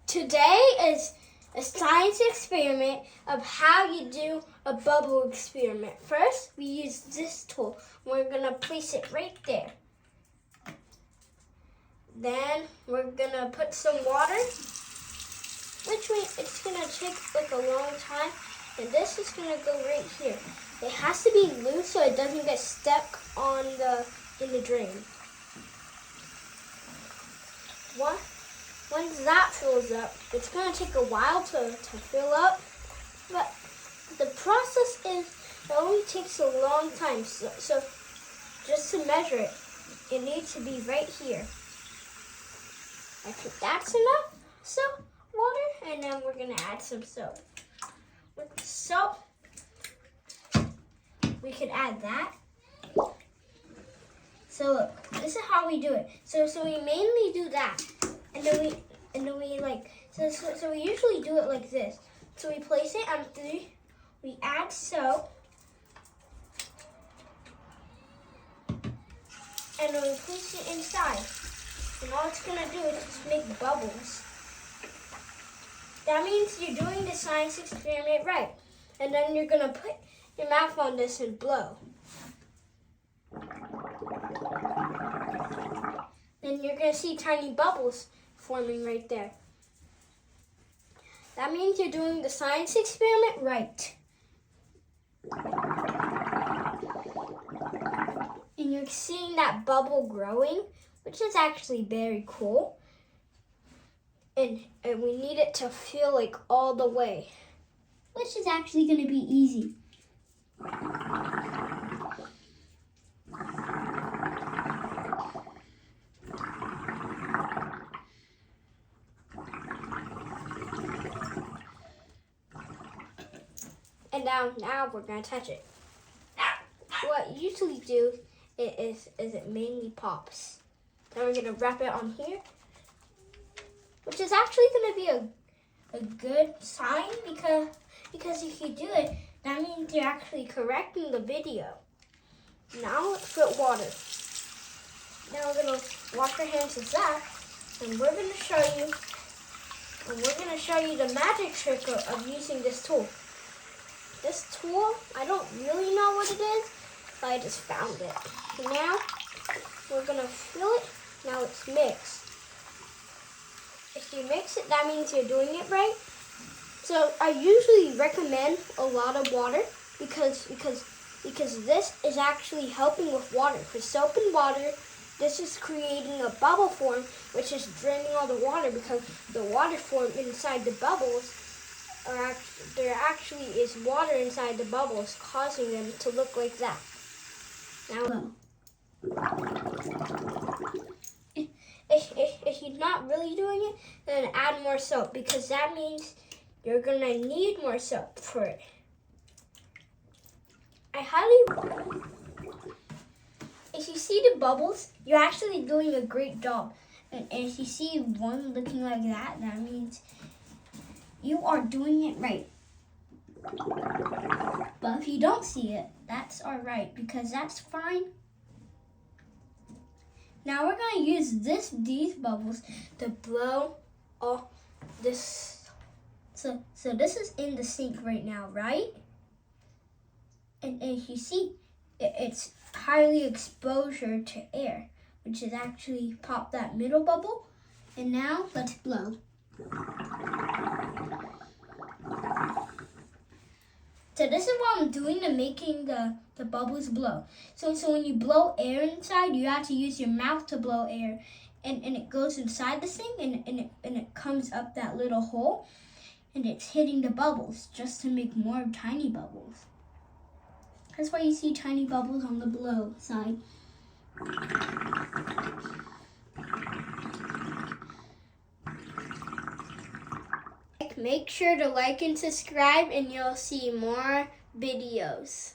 Today is a science experiment of how you do a bubble experiment. First, we use this tool. We're going to place it right there. Then we're going to put some water, which it's going to take like a long time. And this is going to go right here. It has to be loose so it doesn't get stuck in the drain. Once that fills up, it's going to take a while to fill up, but the process it only takes a long time. So just to measure it, it needs to be right here. I think that's enough soap, water, and then we're going to add some soap. With the soap, we can add that. So look, this is how we do it. So we mainly do that, and then we like so we usually do it like this. So we place it empty, we add soap, and then we place it inside. And all it's gonna do is just make bubbles. That means you're doing the science experiment right. And then you're gonna put your mouth on this and blow. Then you're gonna see tiny bubbles forming right there. That means you're doing the science experiment right. And you're seeing that bubble growing, which is actually very cool. And we need it to fill like all the way, which is actually going to be easy. And now we're going to touch it. What you usually do is it mainly pops. Then we're going to wrap it on here, which is actually going to be a good sign because if you do it, that means you're actually correcting the video. Now let's put water. Now we're going to wash our hands with that, and we're going to show you the magic trick of using this tool. This tool, I don't really know what it is, but I just found it. Now we're going to fill it. Now it's mixed. If you mix it, that means you're doing it right. So I usually recommend a lot of water because this is actually helping with water. For soap and water, this is creating a bubble form, which is draining all the water because the water form inside the bubbles there actually is water inside the bubbles causing them to look like that. Now, if you're not really doing it, then add more soap because that means you're going to need more soap for it. If you see the bubbles, you're actually doing a great job. And if you see one looking like that, that means you are doing it right. But if you don't see it, that's all right because that's fine. Now we're going to use these bubbles to blow all this. So this is in the sink right now, right? And if you see, it's highly exposure to air, which is actually pop that middle bubble. And now let's blow. So this is what I'm doing to making the bubbles blow. So when you blow air inside, you have to use your mouth to blow air. And it goes inside the thing and it comes up that little hole. And it's hitting the bubbles just to make more tiny bubbles. That's why you see tiny bubbles on the blow side. Make sure to like and subscribe and you'll see more videos.